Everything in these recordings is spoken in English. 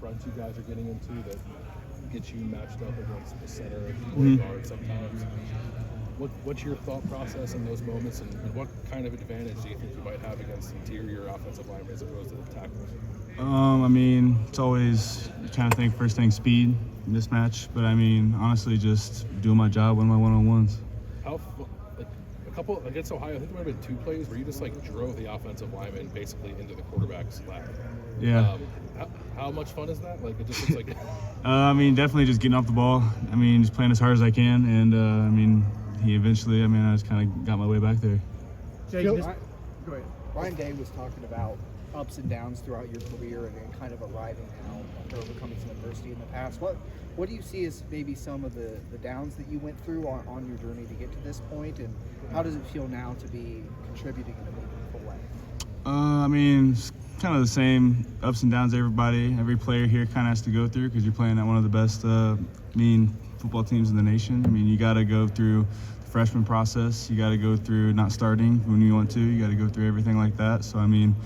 fronts you guys are getting into that gets you matched up against the center or guard sometimes. What's your thought process in those moments, and what kind of advantage do you think you might have against interior offensive linemen as opposed to the tackles? I mean, it's always trying to think first thing speed, mismatch, but I mean, honestly, just doing my job, winning my one-on-ones. Against Ohio, I think there might have been 2 plays where you just drove the offensive lineman basically into the quarterback's lap. Yeah. How much fun is that? It just looks like. I mean, definitely just getting off the ball. I mean, just playing as hard as I can, and I mean, I just kind of got my way back there. Go ahead. Ryan Day was talking about ups and downs throughout your career and kind of arriving now after overcoming some adversity in the past. What do you see as maybe some of the downs that you went through on your journey to get to this point, and how does it feel now to be contributing in a meaningful way? I mean, it's kind of the same ups and downs every player here kind of has to go through because you're playing at one of the best football teams in the nation. I mean, you got to go through the freshman process. You got to go through not starting when you want to. You got to go through everything like that. So, I mean,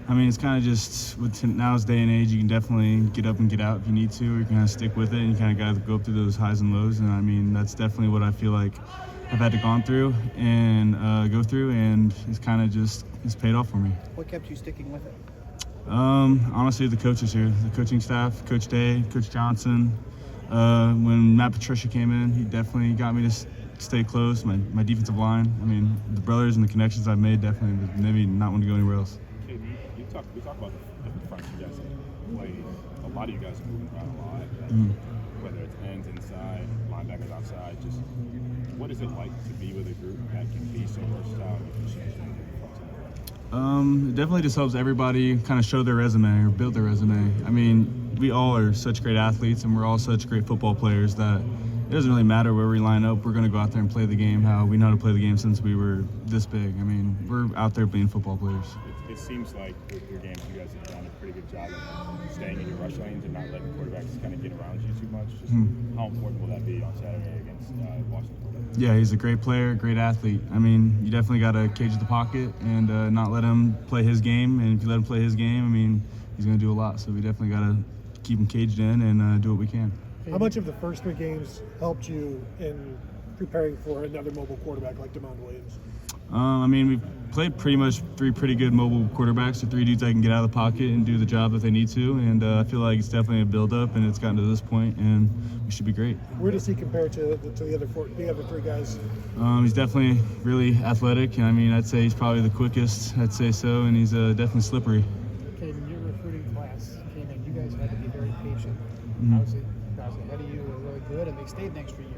it's kind of just with now's day and age, you can definitely get up and get out if you need to. Or you can kind of stick with it, and you kind of got to go through those highs and lows. And I mean, that's definitely what I feel like I've had to gone through and go through, and it's kind of just it's paid off for me. What kept you sticking with it? Honestly, the coaches here, the coaching staff, Coach Day, Coach Johnson. When Matt Patricia came in, he definitely got me to stay close. My defensive line. I mean, the brothers and the connections I've made definitely made me not want to go anywhere else. We talk about the different fronts you guys have played. A lot of you guys are moving around a lot, whether it's ends inside, linebackers outside. Just what is it like to be with a group that can be so versatile and can change different fronts? It definitely just helps everybody kind of show their resume or build their resume. I mean, we all are such great athletes and we're all such great football players that it doesn't really matter where we line up. We're going to go out there and play the game how we know how to play the game since we were this big. I mean, we're out there being football players. It seems like with your games, you guys have done a pretty good job of staying in your rush lanes and not letting quarterbacks kind of get around you too much. Just how important will that be on Saturday against Washington? Yeah, he's a great player, great athlete. I mean, you definitely got to cage the pocket and not let him play his game. And if you let him play his game, I mean, he's going to do a lot. So we definitely got to keep him caged in and do what we can. How much of the first 3 games helped you in preparing for another mobile quarterback like DeMond Williams? I mean, we've played pretty much 3 pretty good mobile quarterbacks, so 3 dudes that can get out of the pocket and do the job that they need to. And I feel like it's definitely a build-up, and it's gotten to this point, and we should be great. Where does he compare to the other 3 guys? He's definitely really athletic. I mean, I'd say he's probably the quickest. I'd say so, and he's definitely slippery. Caden, your recruiting class came in. You guys had to be very patient. Obviously, guys ahead of you were really good, and they stayed an extra year.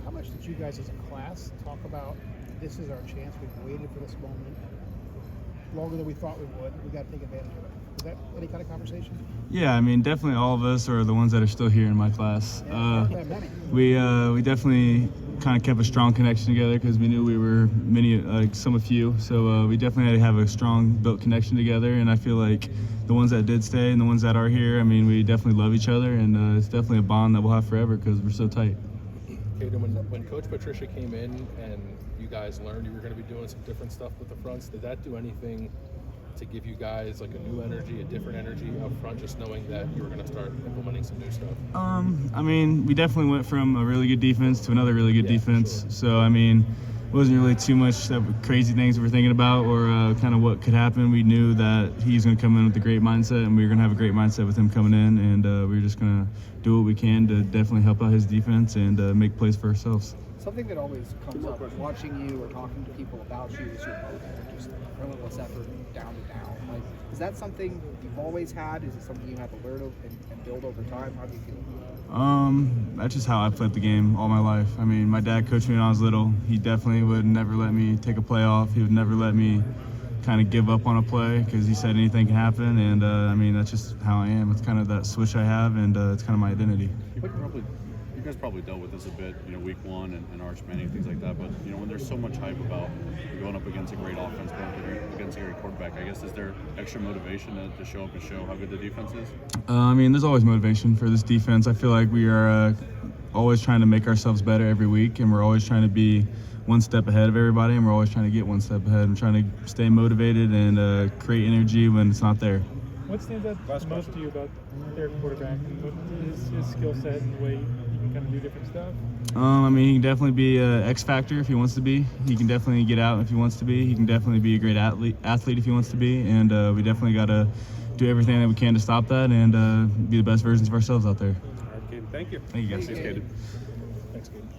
How much did you guys as a class talk about this is our chance, we've waited for this moment longer than we thought we would, we got to take advantage of it? Is that any kind of conversation? Yeah, I mean, definitely all of us are the ones that are still here in my class. We definitely kind of kept a strong connection together because we knew we were some a few. So we definitely had to have a strong built connection together. And I feel like the ones that did stay and the ones that are here, I mean, we definitely love each other, and it's definitely a bond that we'll have forever because we're so tight. Caden, when Coach Patricia came in and you guys learned you were going to be doing some different stuff with the fronts, did that do anything to give you guys like a new energy, a different energy up front, just knowing that you were going to start implementing some new stuff? I mean, we definitely went from a really good defense to another really good defense. Sure. So, I mean, it wasn't really too much crazy things we were thinking about or kind of what could happen. We knew that he's going to come in with a great mindset, and we were going to have a great mindset with him coming in, and we were just going to do what we can to definitely help out his defense and make plays for ourselves. Something that always comes up watching you or talking to people about you is your motive, just relentless effort down to down. Like, is that something you've always had? Is it something you had to learn and build over time? How do you feel? That's just how I played the game all my life. I mean, my dad coached me when I was little. He definitely would never let me take a play off. He would never let me kind of give up on a play because he said anything can happen. And, I mean, that's just how I am. It's kind of that switch I have, and it's kind of my identity. You guys probably dealt with this a bit, week one and Arch Manning, things like that. But, when there's so much hype about going up against a great offense, going up against a great quarterback, I guess, is there extra motivation to show up and show how good the defense is? I mean, there's always motivation for this defense. I feel like we are always trying to make ourselves better every week, and we're always trying to be one step ahead of everybody, and we're always trying to get one step ahead and trying to stay motivated and create energy when it's not there. What stands out Last most question. to you about their quarterback and what his skill set and the way he can kind of do different stuff? I mean, he can definitely be an X factor if he wants to be. He can definitely get out if he wants to be. He can definitely be a great athlete if he wants to be. And we definitely got to do everything that we can to stop that and be the best versions of ourselves out there. All right, Caden, thank you. Thank you guys. Thanks, Caden. Thanks, Caden.